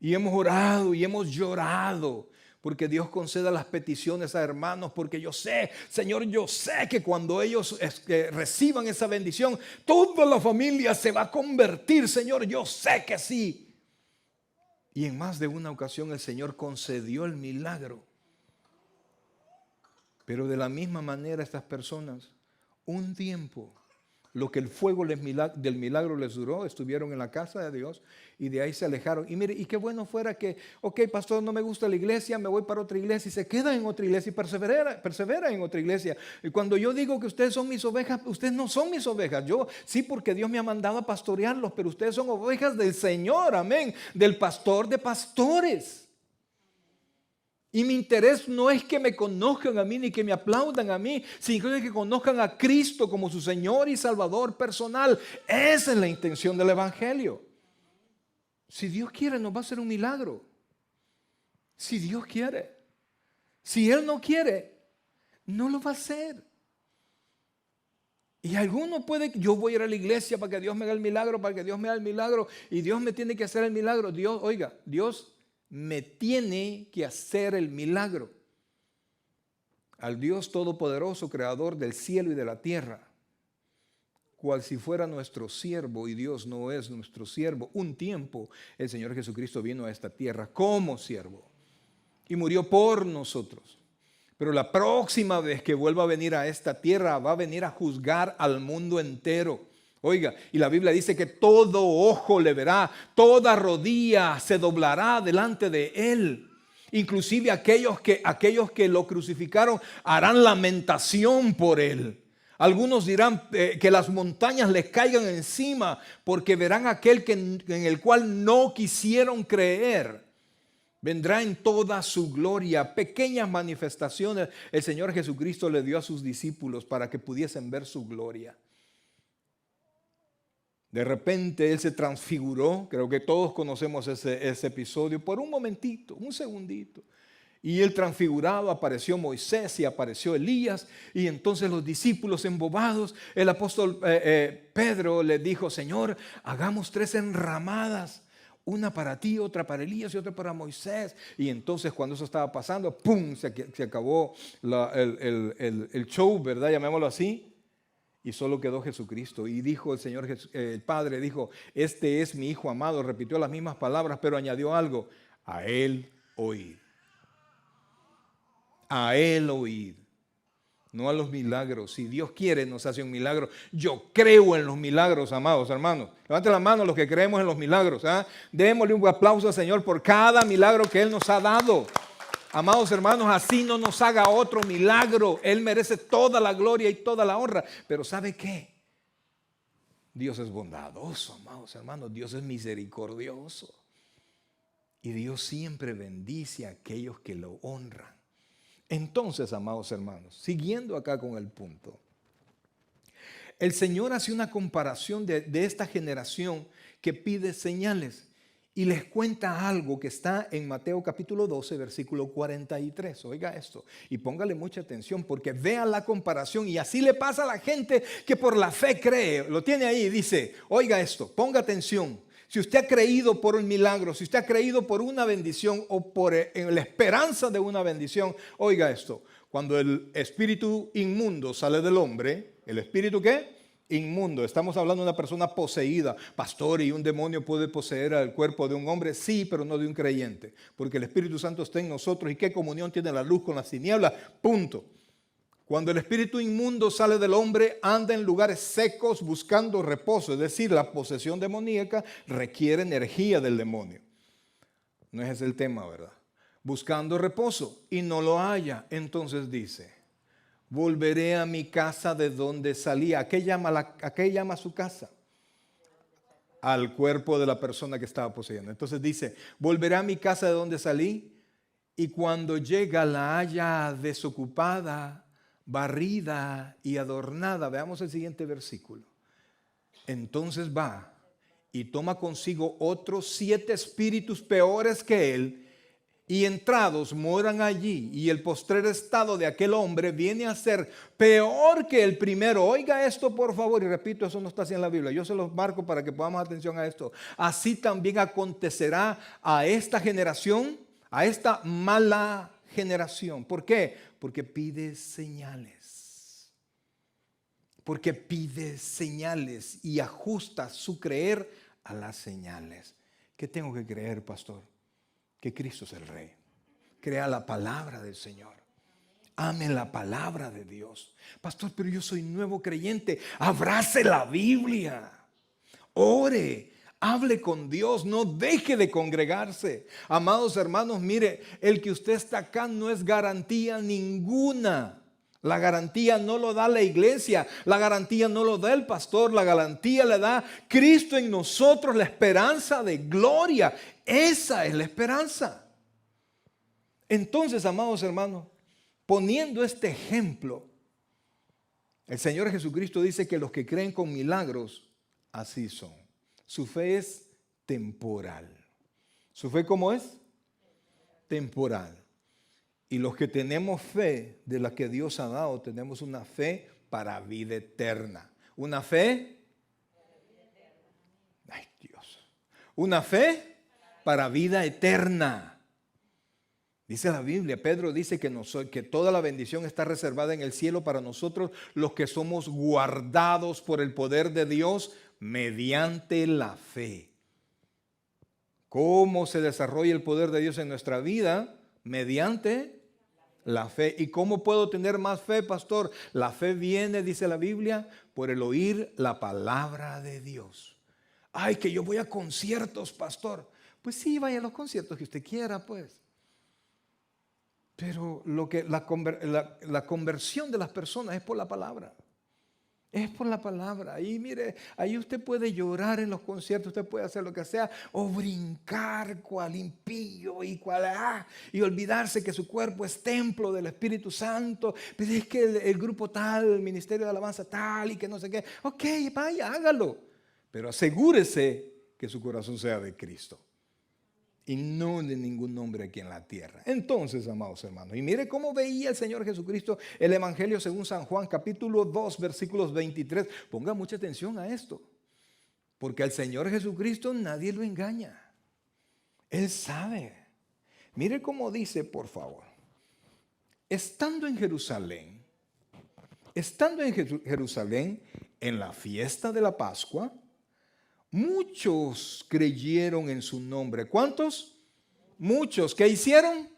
[SPEAKER 1] Y hemos orado y hemos llorado porque Dios conceda las peticiones a hermanos, porque yo sé, Señor, yo sé que cuando ellos reciban esa bendición, toda la familia se va a convertir, Señor, yo sé que sí. Y en más de una ocasión el Señor concedió el milagro. Pero de la misma manera estas personas, un tiempo, lo que el fuego del milagro les duró, estuvieron en la casa de Dios y de ahí se alejaron. Y mire, y qué bueno fuera que, ok, pastor, no me gusta la iglesia, me voy para otra iglesia y se queda en otra iglesia y persevera en otra iglesia. Y cuando yo digo que ustedes son mis ovejas, ustedes no son mis ovejas. Yo sí, porque Dios me ha mandado a pastorearlos, pero ustedes son ovejas del Señor, amén, del pastor de pastores. Y mi interés no es que me conozcan a mí ni que me aplaudan a mí, sino que conozcan a Cristo como su Señor y Salvador personal. Esa es la intención del Evangelio. Si Dios quiere, nos va a hacer un milagro. Si Dios quiere. Si Él no quiere, no lo va a hacer. Y alguno puede, yo voy a ir a la iglesia para que Dios me haga el milagro, para que Dios me haga el milagro, y Dios me tiene que hacer el milagro. Dios me tiene que hacer el milagro. Al Dios todopoderoso, creador del cielo y de la tierra, cual si fuera nuestro siervo, y Dios no es nuestro siervo. Un tiempo el Señor Jesucristo vino a esta tierra como siervo y murió por nosotros. Pero la próxima vez que vuelva a venir a esta tierra, va a venir a juzgar al mundo entero. Oiga, y la Biblia dice que todo ojo le verá, toda rodilla se doblará delante de Él. Inclusive aquellos que lo crucificaron harán lamentación por Él. Algunos dirán que las montañas les caigan encima porque verán aquel en el cual no quisieron creer. Vendrá en toda su gloria. Pequeñas manifestaciones el Señor Jesucristo le dio a sus discípulos para que pudiesen ver su gloria. De repente Él se transfiguró, creo que todos conocemos ese episodio, por un momentito, un segundito. Y Él transfigurado, apareció Moisés y apareció Elías, y entonces los discípulos embobados, el apóstol Pedro le dijo, Señor, hagamos 3 enramadas, Una para ti, otra para Elías y otra para Moisés. Y entonces cuando eso estaba pasando, ¡pum!, se acabó el show, ¿verdad? Llamémoslo así. Y solo quedó Jesucristo. Y dijo el Señor, el Padre dijo, este es mi Hijo amado. Repitió las mismas palabras, pero añadió algo. A Él oíd. A Él oíd. No a los milagros. Si Dios quiere, nos hace un milagro. Yo creo en los milagros, amados hermanos. Levanten la mano los que creemos en los milagros. Démosle un aplauso al Señor por cada milagro que Él nos ha dado. Amados hermanos, así no nos haga otro milagro. Él merece toda la gloria y toda la honra. Pero ¿sabe qué? Dios es bondadoso, amados hermanos. Dios es misericordioso. Y Dios siempre bendice a aquellos que lo honran. Entonces, amados hermanos, siguiendo acá con el punto, el Señor hace una comparación de esta generación que pide señales. Y les cuenta algo que está en Mateo capítulo 12, versículo 43. Oiga esto y póngale mucha atención porque vea la comparación. Y así le pasa a la gente que por la fe cree. Lo tiene ahí y dice, oiga esto, ponga atención. Si usted ha creído por un milagro, si usted ha creído por una bendición o por la esperanza de una bendición, oiga esto. Cuando el espíritu inmundo sale del hombre, ¿el espíritu qué? Inmundo. Estamos hablando de una persona poseída. Pastor, ¿y un demonio puede poseer al cuerpo de un hombre? Sí, pero no de un creyente. Porque el Espíritu Santo está en nosotros. ¿Y qué comunión tiene la luz con las tinieblas? Punto. Cuando el espíritu inmundo sale del hombre, anda en lugares secos buscando reposo. Es decir, la posesión demoníaca requiere energía del demonio. No es ese el tema, ¿verdad? Buscando reposo y no lo halla. Entonces dice, volveré a mi casa de donde salí. ¿A qué llama su casa? Al cuerpo de la persona que estaba poseyendo. Entonces dice, volveré a mi casa de donde salí y cuando llega la halla desocupada, barrida y adornada. Veamos el siguiente versículo. Entonces va y toma consigo otros 7 espíritus peores que él y entrados moran allí, y el postrer estado de aquel hombre viene a ser peor que el primero. Oiga esto por favor, y repito, eso no está así en la Biblia, yo se los marco para que pongamos atención a esto. Así también acontecerá a esta generación, a esta mala generación. ¿Por qué? Porque pide señales. Porque pide señales y ajusta su creer a las señales. ¿Qué tengo que creer, pastor? Que Cristo es el Rey. Crea la palabra del Señor. Ame la palabra de Dios. Pastor, pero yo soy nuevo creyente. Abrace la Biblia. Ore. Hable con Dios. No deje de congregarse. Amados hermanos, mire, el que usted está acá no es garantía ninguna. La garantía no lo da la iglesia, la garantía no lo da el pastor, la garantía le da Cristo en nosotros, la esperanza de gloria. Esa es la esperanza. Entonces, amados hermanos, poniendo este ejemplo, el Señor Jesucristo dice que los que creen con milagros, así son. Su fe es temporal. ¿Su fe cómo es? Temporal. Y los que tenemos fe de la que Dios ha dado, tenemos una fe para vida eterna. ¿Una fe? Ay, Dios. Una fe para vida eterna. Dice la Biblia, Pedro dice que toda la bendición está reservada en el cielo para nosotros, los que somos guardados por el poder de Dios mediante la fe. ¿Cómo se desarrolla el poder de Dios en nuestra vida? Mediante la fe. ¿Y cómo puedo tener más fe, pastor? La fe viene, dice la Biblia, por el oír la palabra de Dios. Ay, que yo voy a conciertos, pastor. Pues sí, vaya a los conciertos que usted quiera, pues. Pero la conversión de las personas es por la palabra. Es por la palabra. Y mire, ahí usted puede llorar en los conciertos, usted puede hacer lo que sea, o brincar cual impío y y olvidarse que su cuerpo es templo del Espíritu Santo. Pues es que el grupo tal, el ministerio de alabanza tal y que no sé qué. Ok, vaya, hágalo. Pero asegúrese que su corazón sea de Cristo y no de ningún hombre aquí en la tierra. Entonces, amados hermanos, y mire cómo veía el Señor Jesucristo el Evangelio según San Juan, capítulo 2, versículos 23. Ponga mucha atención a esto, porque al Señor Jesucristo nadie lo engaña. Él sabe. Mire cómo dice, por favor. Estando en Jerusalén, en la fiesta de la Pascua, muchos creyeron en su nombre. ¿Cuántos? Muchos. ¿Qué hicieron?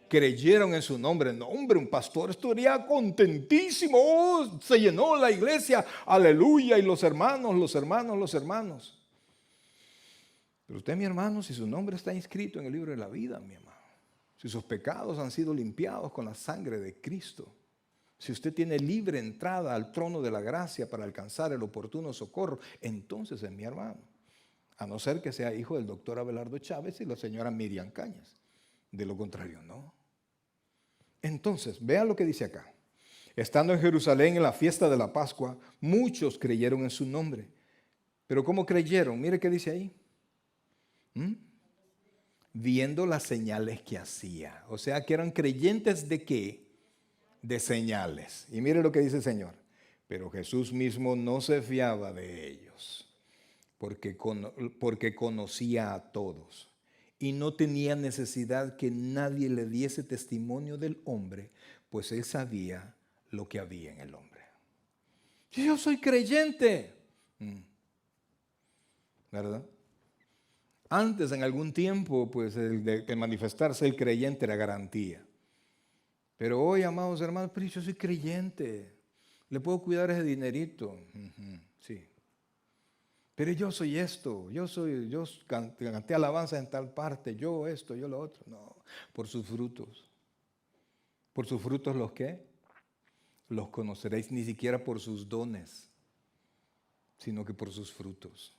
[SPEAKER 1] Creyeron en su nombre. No, hombre, un pastor estaría contentísimo. Oh, se llenó la iglesia. Aleluya. Y los hermanos. Pero usted, mi hermano, si su nombre está inscrito en el libro de la vida, mi hermano, si sus pecados han sido limpiados con la sangre de Cristo, si usted tiene libre entrada al trono de la gracia para alcanzar el oportuno socorro, entonces es mi hermano. A no ser que sea hijo del doctor Abelardo Chávez y la señora Miriam Cañas. De lo contrario, no. Entonces, vean lo que dice acá. Estando en Jerusalén en la fiesta de la Pascua, muchos creyeron en su nombre. Pero ¿cómo creyeron? Mire qué dice ahí. Viendo las señales que hacía. O sea, que eran creyentes ¿de qué? De señales. Y mire lo que dice el Señor. Pero Jesús mismo no se fiaba de ellos, porque conocía a todos y no tenía necesidad que nadie le diese testimonio del hombre, pues él sabía lo que había en el hombre. Yo soy creyente, ¿verdad? Antes, en algún tiempo, pues el de manifestarse el creyente era garantía. Pero hoy, amados hermanos, pero yo soy creyente, le puedo cuidar ese dinerito, sí. Pero yo soy esto, yo canté alabanza en tal parte, yo esto, yo lo otro. No, por sus frutos. ¿Por sus frutos los qué? Los conoceréis, ni siquiera por sus dones, sino que por sus frutos.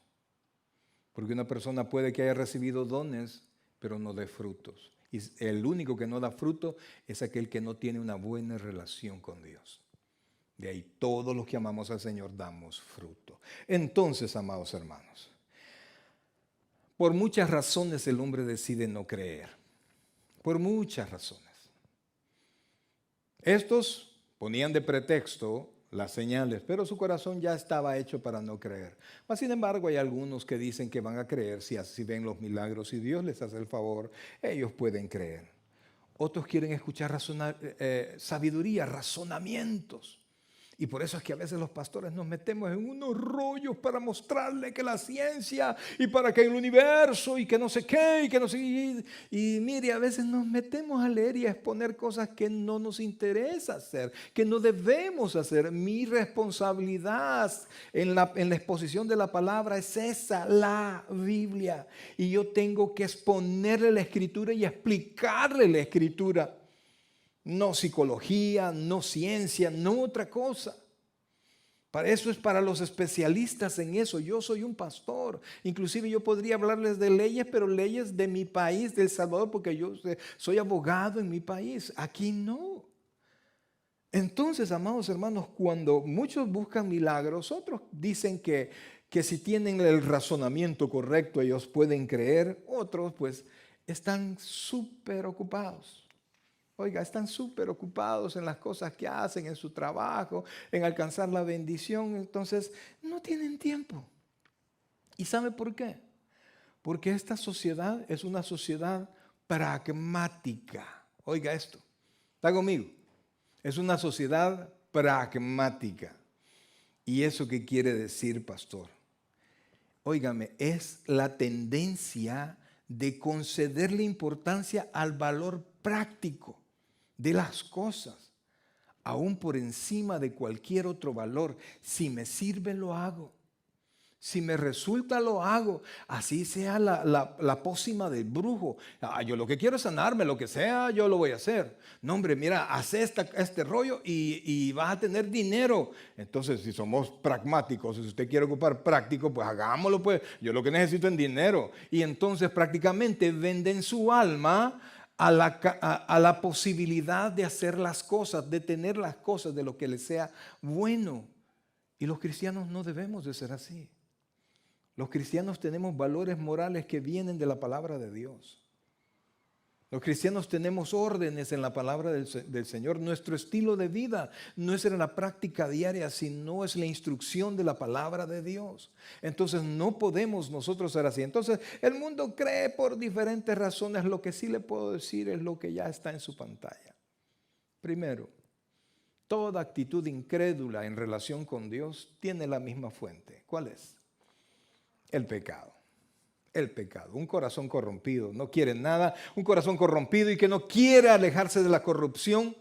[SPEAKER 1] Porque una persona puede que haya recibido dones, pero no dé frutos. Y el único que no da fruto es aquel que no tiene una buena relación con Dios. De ahí todos los que amamos al Señor damos fruto. Entonces, amados hermanos, por muchas razones el hombre decide no creer. Por muchas razones. Estos ponían de pretexto las señales, pero su corazón ya estaba hecho para no creer. Mas, sin embargo, hay algunos que dicen que van a creer si así ven los milagros. Si Dios les hace el favor, ellos pueden creer. Otros quieren escuchar sabiduría, razonamientos. Y por eso es que a veces los pastores nos metemos en unos rollos para mostrarle que la ciencia y para que el universo y que no sé qué y que no sé qué. Y mire, a veces nos metemos a leer y a exponer cosas que no nos interesa hacer, que no debemos hacer. Mi responsabilidad en la exposición de la palabra es esa, la Biblia. Y yo tengo que exponerle la Escritura y explicarle la Escritura. No psicología, no ciencia, no otra cosa. Para eso es para los especialistas en eso. Yo soy un pastor. Inclusive yo podría hablarles de leyes, pero leyes de mi país, de El Salvador, porque yo soy abogado en mi país. Aquí no. Entonces, amados hermanos, cuando muchos buscan milagros, otros dicen que si tienen el razonamiento correcto, ellos pueden creer. Otros, pues, están súper ocupados. Oiga, están súper ocupados en las cosas que hacen, en su trabajo, en alcanzar la bendición. Entonces, no tienen tiempo. ¿Y sabe por qué? Porque esta sociedad es una sociedad pragmática. Oiga esto. ¿Está conmigo? Es una sociedad pragmática. ¿Y eso qué quiere decir, pastor? Óigame, es la tendencia de concederle importancia al valor práctico de las cosas, aún por encima de cualquier otro valor. Si me sirve, lo hago. Si me resulta, lo hago. Así sea la pócima del brujo. Yo lo que quiero es sanarme, lo que sea, yo lo voy a hacer. No, hombre, mira, haz este rollo y vas a tener dinero. Entonces, si somos pragmáticos, si usted quiere ocupar práctico, pues hagámoslo, pues. Yo lo que necesito es dinero. Y entonces prácticamente venden su alma a la posibilidad de hacer las cosas, de tener las cosas de lo que les sea bueno. Y los cristianos no debemos de ser así. Los cristianos tenemos valores morales que vienen de la palabra de Dios. Los cristianos tenemos órdenes en la palabra del Señor. Nuestro estilo de vida no es en la práctica diaria, sino es la instrucción de la palabra de Dios. Entonces no podemos nosotros ser así. Entonces el mundo cree por diferentes razones. Lo que sí le puedo decir es lo que ya está en su pantalla. Primero, toda actitud incrédula en relación con Dios tiene la misma fuente. ¿Cuál es? El pecado. El pecado, un corazón corrompido, no quiere nada, un corazón corrompido y que no quiere alejarse de la corrupción.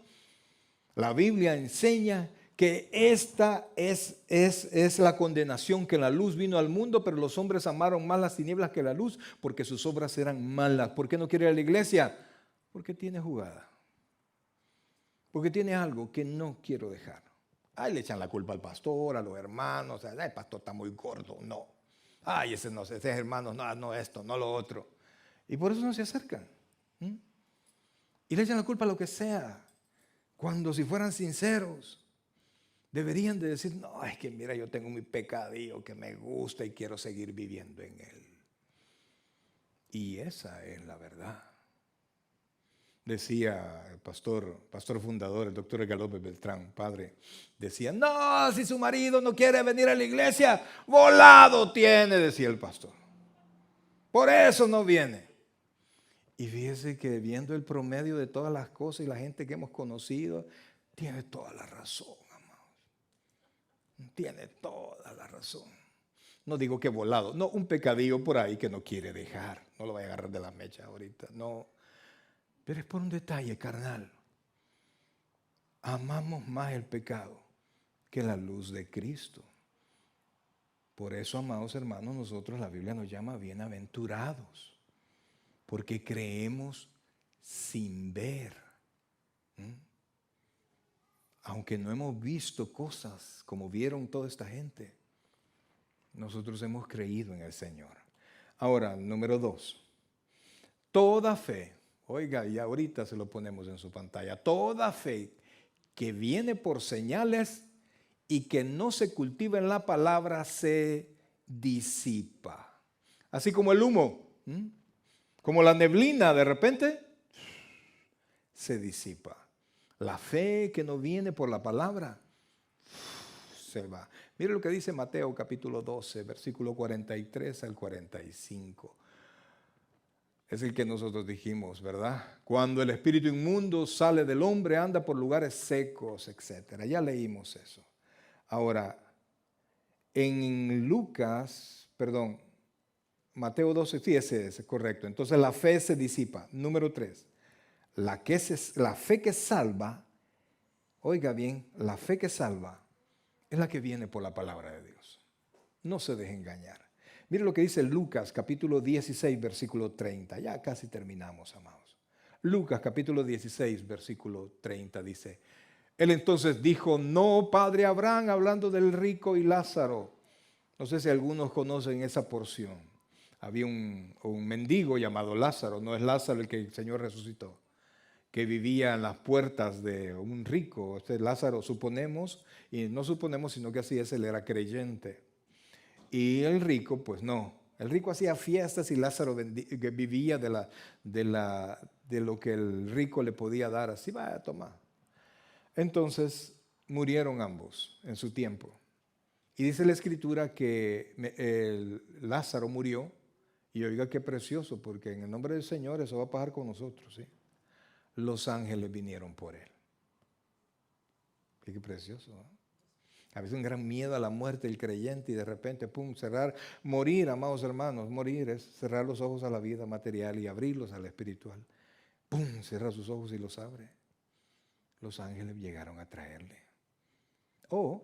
[SPEAKER 1] La Biblia enseña que esta es la condenación, que la luz vino al mundo, pero los hombres amaron más las tinieblas que la luz porque sus obras eran malas. ¿Por qué no quiere ir a la iglesia? Porque tiene jugada, porque tiene algo que no quiero dejar. Ay, le echan la culpa al pastor, a los hermanos, ay, el pastor está muy gordo, no. Ay, ese no, ese hermano, no esto, no lo otro. Y por eso no se acercan. Y le echan la culpa a lo que sea. Cuando si fueran sinceros, deberían de decir, no, es que mira, yo tengo mi pecadillo que me gusta y quiero seguir viviendo en él. Y esa es la verdad. Decía el pastor fundador, el doctor Galope Beltrán, padre, decía, no, si su marido no quiere venir a la iglesia, volado tiene, decía el pastor. Por eso no viene. Y fíjese que viendo el promedio de todas las cosas y la gente que hemos conocido, tiene toda la razón, amados. Tiene toda la razón. No digo que volado, no, un pecadillo por ahí que no quiere dejar. No lo vaya a agarrar de la mecha ahorita, no. Pero es por un detalle carnal. Amamos más el pecado que la luz de Cristo. Por eso, amados hermanos, nosotros la Biblia nos llama bienaventurados. Porque creemos sin ver. Aunque no hemos visto cosas como vieron toda esta gente, nosotros hemos creído en el Señor. Ahora, número 2. Toda fe. Oiga, y ahorita se lo ponemos en su pantalla. Toda fe que viene por señales y que no se cultiva en la palabra se disipa. Así como el humo, como la neblina de repente se disipa. La fe que no viene por la palabra se va. Mire lo que dice Mateo capítulo 12, versículo 43 al 45. Es el que nosotros dijimos, ¿verdad? Cuando el espíritu inmundo sale del hombre, anda por lugares secos, etc. Ya leímos eso. Ahora, en Mateo 12, sí, ese es correcto. Entonces la fe se disipa. Número 3, la fe que salva, oiga bien, la fe que salva es la que viene por la palabra de Dios. No se deje engañar. Mire lo que dice Lucas capítulo 16 versículo 30. Ya casi terminamos, amados. Lucas capítulo 16 versículo 30 dice, él entonces dijo, no, padre Abraham, hablando del rico y Lázaro. No sé si algunos conocen esa porción. Había un mendigo llamado Lázaro, no es Lázaro el que el Señor resucitó, que vivía en las puertas de un rico. Lázaro suponemos, y no suponemos, sino que así es, él era creyente. Y el rico, pues no. El rico hacía fiestas y Lázaro vivía de lo que el rico le podía dar. Así va a tomar. Entonces murieron ambos en su tiempo. Y dice la escritura que Lázaro murió. Y oiga qué precioso, porque en el nombre del Señor eso va a pasar con nosotros, ¿sí? Los ángeles vinieron por él. Qué precioso, ¿no? A veces un gran miedo a la muerte del creyente y de repente, pum, morir, amados hermanos, morir es cerrar los ojos a la vida material y abrirlos a la espiritual. Pum, cierra sus ojos y los abre. Los ángeles llegaron a traerle. O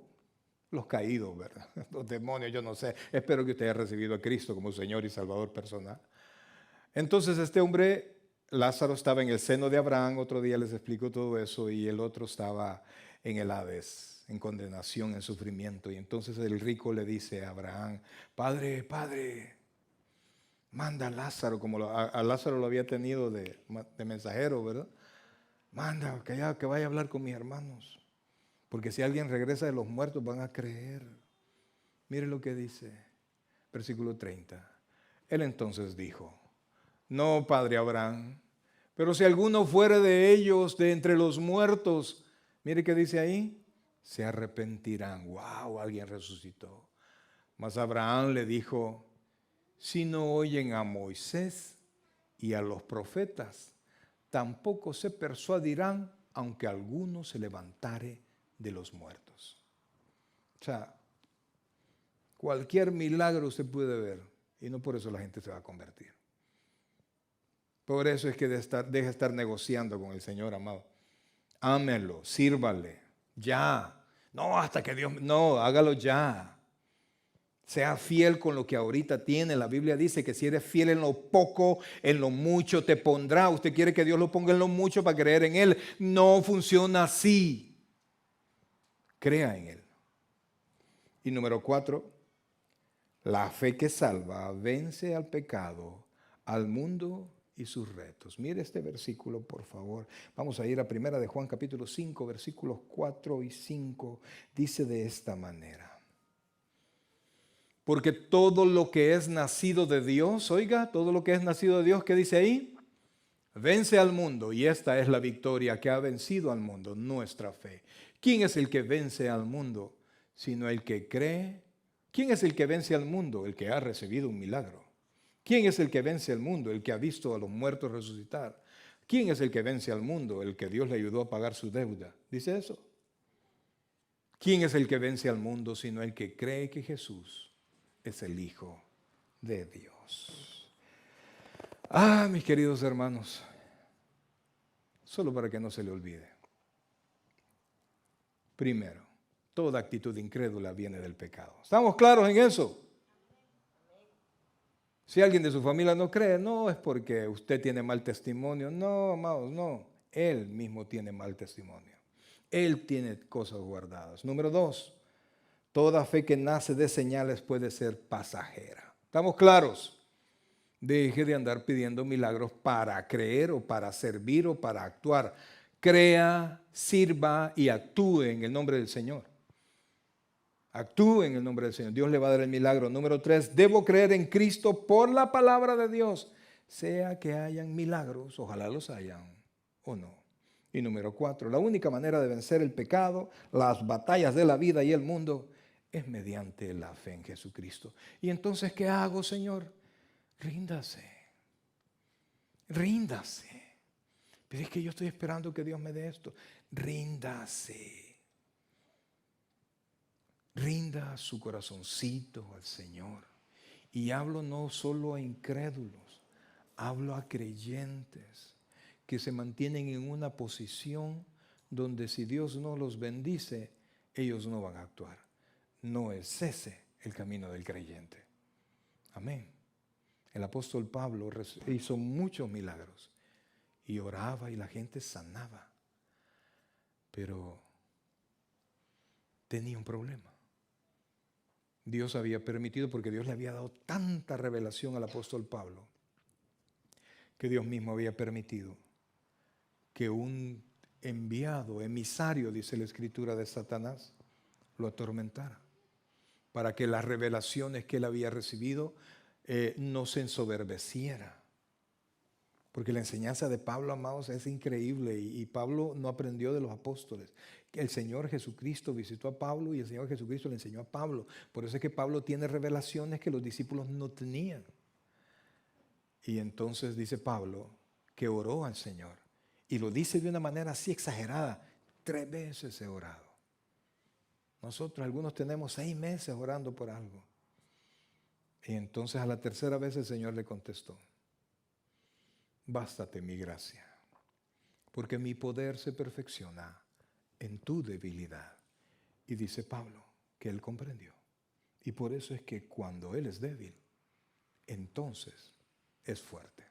[SPEAKER 1] los caídos, ¿verdad? Los demonios, yo no sé. Espero que usted haya recibido a Cristo como Señor y Salvador personal. Entonces este hombre, Lázaro, estaba en el seno de Abraham. Otro día les explico todo eso. Y el otro estaba en el Hades, en condenación, en sufrimiento. Y entonces el rico le dice a Abraham, Padre, manda a Lázaro, como a Lázaro lo había tenido de mensajero, ¿verdad? Manda que vaya a hablar con mis hermanos. Porque si alguien regresa de los muertos van a creer. Mire lo que dice, versículo 30. Él entonces dijo, no, padre Abraham, Pero si alguno fuere de ellos, de entre los muertos, mire qué dice ahí, se arrepentirán. ¡Wow! Alguien resucitó. Mas Abraham le dijo, si no oyen a Moisés y a los profetas, tampoco se persuadirán, aunque alguno se levantare de los muertos. O sea, cualquier milagro usted puede ver y no por eso la gente se va a convertir. Por eso es que deja de estar negociando con el Señor, amado. Ámelo, sírvale, ya. No, hasta que Dios, no, hágalo ya. Sea fiel con lo que ahorita tiene. La Biblia dice que si eres fiel en lo poco, en lo mucho te pondrá. Usted quiere que Dios lo ponga en lo mucho para creer en Él. No funciona así. Crea en Él. Y número 4, la fe que salva vence al pecado, al mundo y sus retos. Mire este versículo, por favor. Vamos a ir a 1 de Juan capítulo 5, versículos 4 y 5. Dice de esta manera. Porque todo lo que es nacido de Dios, oiga, todo lo que es nacido de Dios, ¿qué dice ahí? Vence al mundo, y esta es la victoria que ha vencido al mundo, nuestra fe. ¿Quién es el que vence al mundo? Sino el que cree. ¿Quién es el que vence al mundo? El que ha recibido un milagro. ¿Quién es el que vence al mundo? El que ha visto a los muertos resucitar. ¿Quién es el que vence al mundo? El que Dios le ayudó a pagar su deuda. ¿Dice eso? ¿Quién es el que vence al mundo? Sino el que cree que Jesús es el Hijo de Dios. Mis queridos hermanos, solo para que no se le olvide. Primero, toda actitud incrédula viene del pecado. ¿Estamos claros en eso? Si alguien de su familia no cree, no es porque usted tiene mal testimonio. No, amados, no. Él mismo tiene mal testimonio. Él tiene cosas guardadas. Número 2, toda fe que nace de señales puede ser pasajera. ¿Estamos claros? Deje de andar pidiendo milagros para creer o para servir o para actuar. Crea, sirva y actúe en el nombre del Señor. Actúe en el nombre del Señor. Dios le va a dar el milagro. Número 3, debo creer en Cristo por la palabra de Dios. Sea que hayan milagros, ojalá los hayan o no. Y número 4, la única manera de vencer el pecado, las batallas de la vida y el mundo, es mediante la fe en Jesucristo. Y entonces, ¿qué hago, Señor? Ríndase. Ríndase. Pero es que yo estoy esperando que Dios me dé esto. Ríndase. Rinda su corazoncito al Señor. Y hablo no solo a incrédulos, hablo a creyentes que se mantienen en una posición donde si Dios no los bendice, ellos no van a actuar. No es ese el camino del creyente. Amén. El apóstol Pablo hizo muchos milagros y oraba y la gente sanaba, pero tenía un problema. Dios había permitido, porque Dios le había dado tanta revelación al apóstol Pablo, que Dios mismo había permitido que un enviado, emisario, dice la Escritura, de Satanás, lo atormentara, para que las revelaciones que él había recibido no se ensoberbeciera. Porque la enseñanza de Pablo, amados, es increíble, y Pablo no aprendió de los apóstoles. El Señor Jesucristo visitó a Pablo y el Señor Jesucristo le enseñó a Pablo. Por eso es que Pablo tiene revelaciones que los discípulos no tenían. Y entonces dice Pablo que oró al Señor, y lo dice de una manera así exagerada: 3 veces he orado. Nosotros algunos tenemos 6 meses orando por algo. Y entonces a la tercera vez el Señor le contestó: bástate mi gracia, porque mi poder se perfecciona en tu debilidad. Y dice Pablo que él comprendió. Y por eso es que cuando él es débil, entonces es fuerte.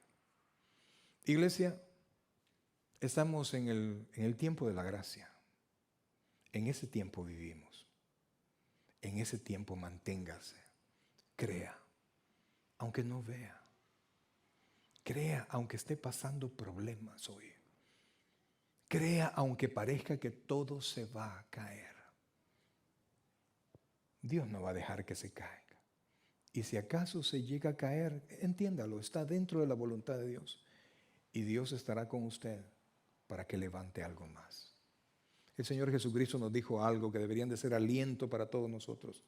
[SPEAKER 1] Iglesia, estamos en el tiempo de la gracia. En ese tiempo vivimos. En ese tiempo manténgase. Crea, aunque no vea. Crea aunque esté pasando problemas hoy. Crea aunque parezca que todo se va a caer. Dios no va a dejar que se caiga. Y si acaso se llega a caer, entiéndalo, está dentro de la voluntad de Dios. y Dios estará con usted para que levante algo más. El Señor Jesucristo nos dijo algo que deberían de ser aliento para todos nosotros.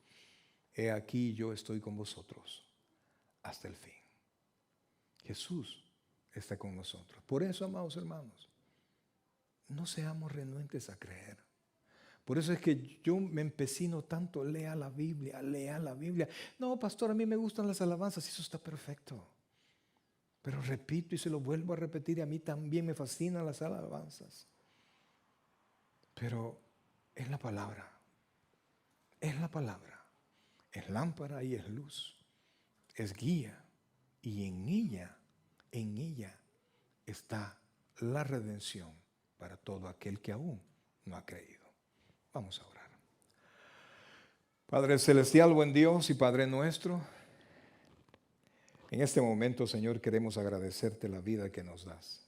[SPEAKER 1] He aquí yo estoy con vosotros hasta el fin. Jesús está con nosotros. Por eso, amados hermanos, no seamos renuentes a creer. Por eso es que yo me empecino tanto, lea la Biblia, lea la Biblia. No, pastor, a mí me gustan las alabanzas, eso está perfecto. Pero repito y se lo vuelvo a repetir, a mí también me fascinan las alabanzas. Pero es la palabra, es la palabra. Es lámpara y es luz, es guía. Y en ella está la redención para todo aquel que aún no ha creído. Vamos a orar. Padre celestial, buen Dios y Padre nuestro, en este momento, Señor, queremos agradecerte la vida que nos das.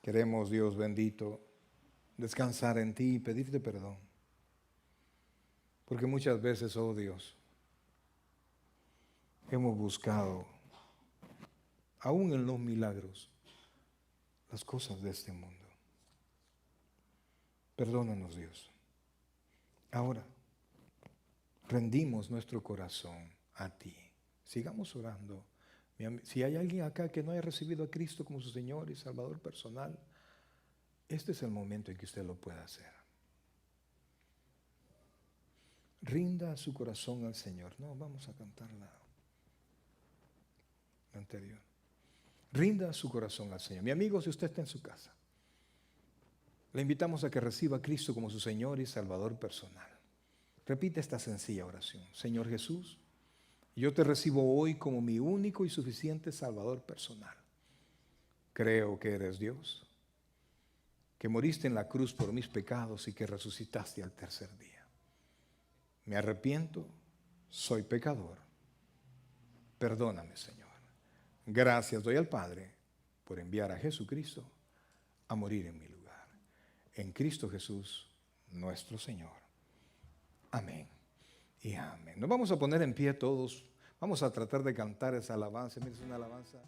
[SPEAKER 1] Queremos, Dios bendito, descansar en ti y pedirte perdón. Porque muchas veces, oh Dios, hemos buscado, aún en los milagros, las cosas de este mundo. Perdónanos, Dios. Ahora, rendimos nuestro corazón a ti. Sigamos orando. Si hay alguien acá que no haya recibido a Cristo como su Señor y Salvador personal, este es el momento en que usted lo pueda hacer. Rinda su corazón al Señor. No, vamos a cantar la anterior. Rinda su corazón al Señor. Mi amigo, si usted está en su casa, le invitamos a que reciba a Cristo como su Señor y Salvador personal. Repite esta sencilla oración. Señor Jesús, yo te recibo hoy como mi único y suficiente Salvador personal. Creo que eres Dios, que moriste en la cruz por mis pecados y que resucitaste al tercer día. Me arrepiento, soy pecador. Perdóname, Señor. Gracias doy al Padre por enviar a Jesucristo a morir en mi lugar. En Cristo Jesús, nuestro Señor. Amén y amén. Nos vamos a poner en pie todos. Vamos a tratar de cantar esa alabanza. Mira, es una alabanza.